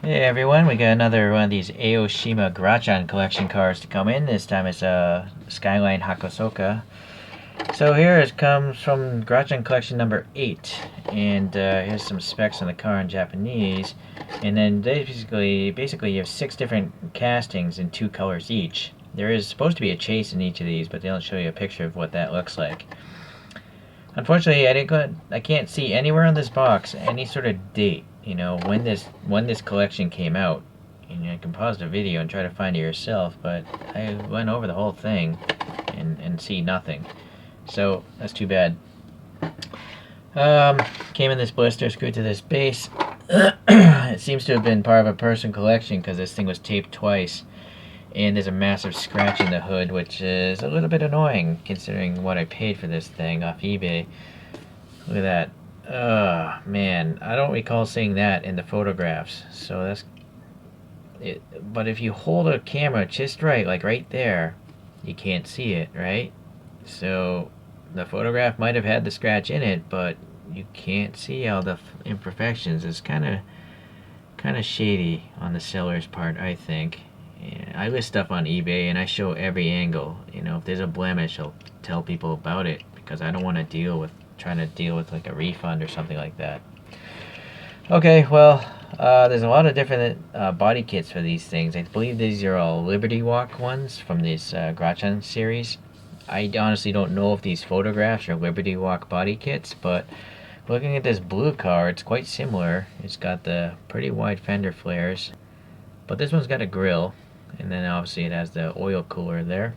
Hey everyone, we got another one of these Aoshima Grachan collection cars to come in. This time it's a Skyline Hokosuka. So here it comes from Grachan collection number 8. And here's some specs on the car in Japanese. And then basically you have 6 different castings in 2 colors each. There is supposed to be a chase in each of these, but they don't show you a picture of what that looks like. Unfortunately, I can't see anywhere on this box any sort of date. You know when this collection came out. And I can pause the video and try to find it yourself, but I went over the whole thing and see nothing. So that's too bad. Came in this blister screwed to this base. It seems to have been part of a person collection because this thing was taped twice. And there's a massive scratch in the hood, which is a little bit annoying considering what I paid for this thing off eBay. Look at that. Oh, man. I don't recall seeing that in the photographs. So that's it. But if you hold a camera just right, like right there, you can't see it, right? So the photograph might have had the scratch in it, but you can't see all the imperfections. It's kind of shady on the seller's part, I think. I list stuff on eBay and I show every angle. You know, if there's a blemish, I'll tell people about it because I don't want to trying to deal with like a refund or something like that. Okay, well, there's a lot of different body kits for these things. I believe these are all Liberty Walk ones from this Grachan series. I honestly don't know if these photographs are Liberty Walk body kits, but looking at this blue car, it's quite similar. It's got the pretty wide fender flares, but this one's got a grill. And then obviously it has the oil cooler there.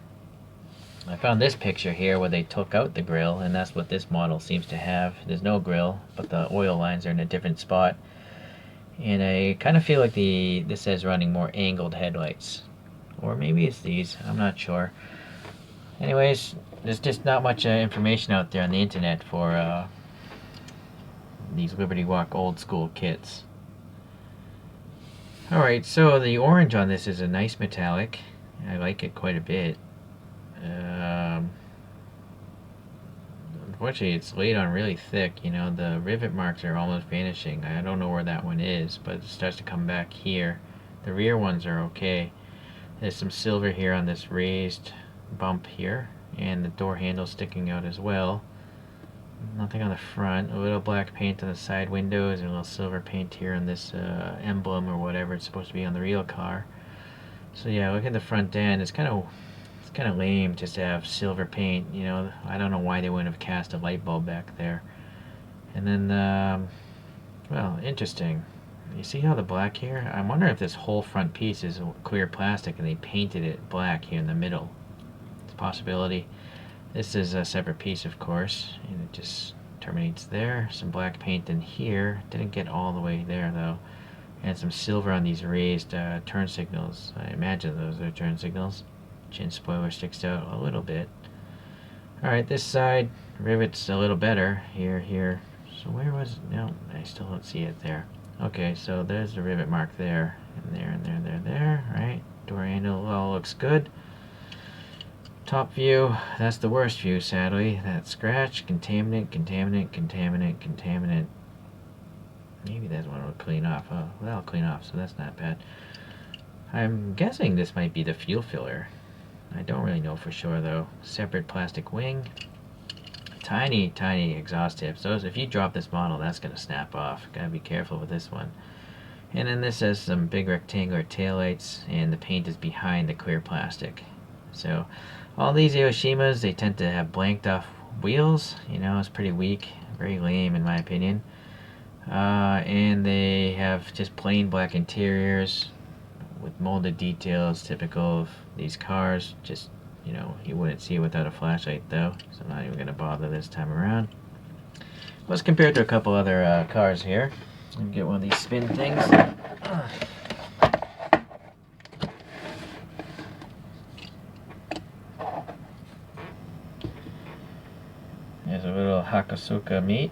I found this picture here where they took out the grill, and that's what this model seems to have. There's no grill, but the oil lines are in a different spot. And I kind of feel like this is running more angled headlights. Or maybe it's these, I'm not sure. Anyways, there's just not much information out there on the internet for these Liberty Walk old school kits. Alright, so the orange on this is a nice metallic. I like it quite a bit. Unfortunately, it's laid on really thick. You know, the rivet marks are almost vanishing. I don't know where that one is, but it starts to come back here. The rear ones are okay. There's some silver here on this raised bump here, and the door handle sticking out as well. Nothing on the front. A little black paint on the side windows and a little silver paint here on this emblem or whatever it's supposed to be on the real car. So yeah, look at the front end. It's kind of lame just to have silver paint. You know, I don't know why they wouldn't have cast a light bulb back there. And then, well, interesting. You see how the black here? I wonder if this whole front piece is clear plastic and they painted it black here in the middle. It's a possibility. This is a separate piece, of course, and it just terminates there. Some black paint in here. Didn't get all the way there, though. And some silver on these raised turn signals. I imagine those are turn signals. Chin spoiler sticks out a little bit. Alright, this side, rivet's a little better. Here. So where was... No, I still don't see it there. Okay, so there's the rivet mark there. And there, right? Door handle all looks good. Top view, that's the worst view, sadly. That scratch, contaminant. Maybe that's one we'll clean off. Oh, that'll clean off, so that's not bad. I'm guessing this might be the fuel filler. I don't really know for sure, though. Separate plastic wing. Tiny exhaust tips. Those, if you drop this model, that's going to snap off. Gotta be careful with this one. And then this has some big rectangular taillights, and the paint is behind the clear plastic. So all these Aoshimas, they tend to have blanked off wheels. You know, it's pretty weak, very lame in my opinion. And they have just plain black interiors with molded details, typical of these cars. Just, you know, you wouldn't see it without a flashlight though, so I'm not even going to bother this time around. Let's compare it to a couple other cars here. Let me get one of these spin things. There's a little Hokosuka meat.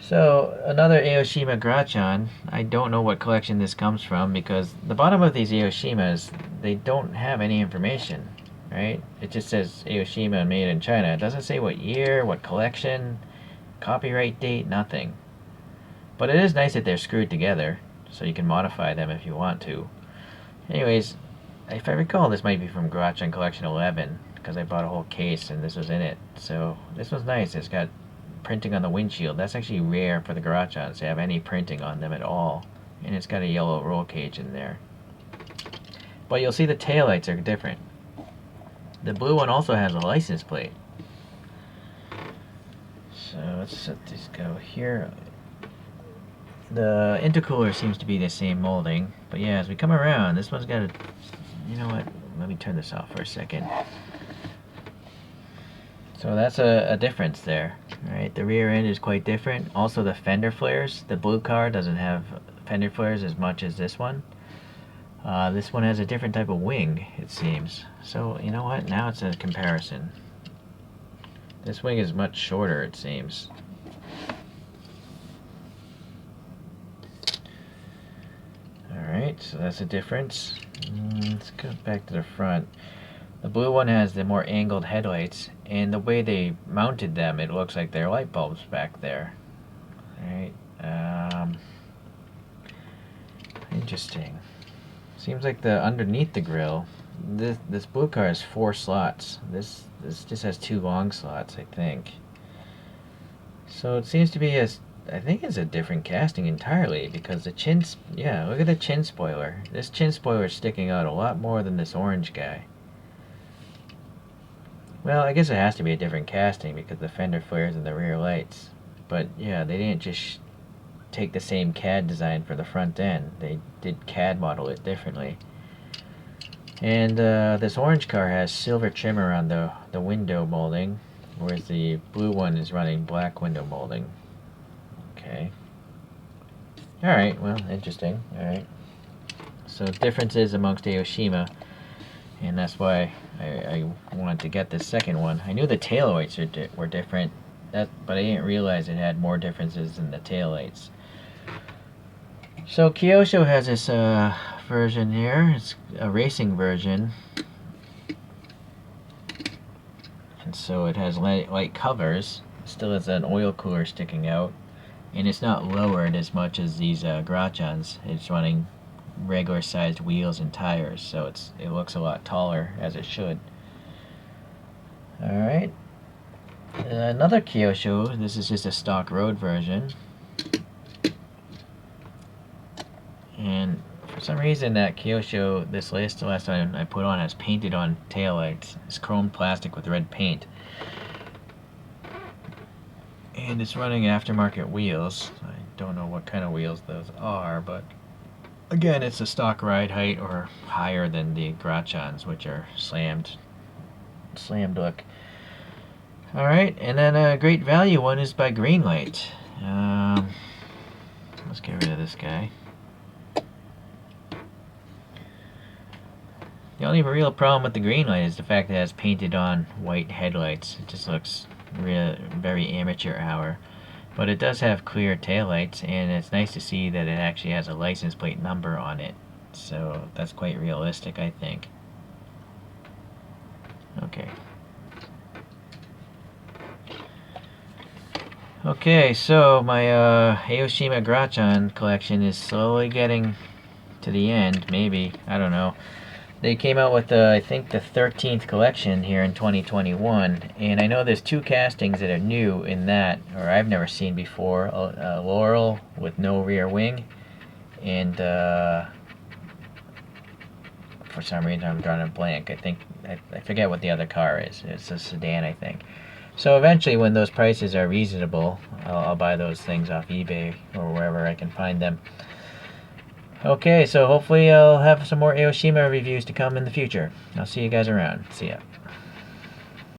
So, another Aoshima Grachan. I don't know what collection this comes from because the bottom of these Aoshimas, they don't have any information, right? It just says Aoshima made in China. It doesn't say what year, what collection, copyright date, nothing. But it is nice that they're screwed together, so you can modify them if you want to. Anyways, if I recall, this might be from Grachan Collection 11, because I bought a whole case and this was in it. So this one's nice. It's got printing on the windshield. That's actually rare for the Grachans to have any printing on them at all. And it's got a yellow roll cage in there. But you'll see the taillights are different. The blue one also has a license plate. So let's let these go here. The intercooler seems to be the same molding. But yeah, as we come around, this one's got a... You know what? Let me turn this off for a second. So that's a difference there. Right, the rear end is quite different. Also the fender flares. The blue car doesn't have fender flares as much as this one. This one has a different type of wing, it seems. So, you know what? Now it's a comparison. This wing is much shorter, it seems. Alright, so that's a difference. Let's go back to the front. The blue one has the more angled headlights, and the way they mounted them, it looks like they're light bulbs back there. Alright, interesting. Seems like the underneath the grill, this blue car has 4 slots. This just has 2 long slots, I think. So it seems to be I think it's a different casting entirely, because the chin, yeah, look at the chin spoiler. This chin spoiler is sticking out a lot more than this orange guy. Well, I guess it has to be a different casting because the fender flares and the rear lights. But yeah, they didn't just take the same CAD design for the front end. They did CAD model it differently. And this orange car has silver trim around the window molding, whereas the blue one is running black window molding. Okay. Alright, well, interesting. Alright. So differences amongst Aoshima, and that's why I wanted to get this second one. I knew the taillights were different, but I didn't realize it had more differences than the taillights. So Kyosho has this version here. It's a racing version, and so it has light covers. It still has an oil cooler sticking out, and it's not lowered as much as these Grachans. It's running regular sized wheels and tires, so it looks a lot taller, as it should. Alright, another Kyosho. This is just a stock road version, and for some reason that Kyosho, this last one I put on, has painted on taillights. It's chrome plastic with red paint, and it's running aftermarket wheels. I don't know what kind of wheels those are, but again, it's a stock ride height or higher than the Grachans, which are slammed look. Alright, and then a great value one is by Greenlight. Let's get rid of this guy. The only real problem with the Greenlight is the fact that it has painted on white headlights. It just looks very amateur hour. But it does have clear taillights, and it's nice to see that it actually has a license plate number on it. So that's quite realistic, I think. Okay. Okay, so my Aoshima Grachan collection is slowly getting to the end, maybe. I don't know. They came out with, I think, the 13th collection here in 2021, and I know there's 2 castings that are new in that, or I've never seen before. Laurel with no rear wing, and for some reason I'm drawing a blank. I forget what the other car is. It's a sedan, I think. So eventually, when those prices are reasonable, I'll buy those things off eBay or wherever I can find them. Okay, so hopefully I'll have some more Aoshima reviews to come in the future. I'll see you guys around. See ya.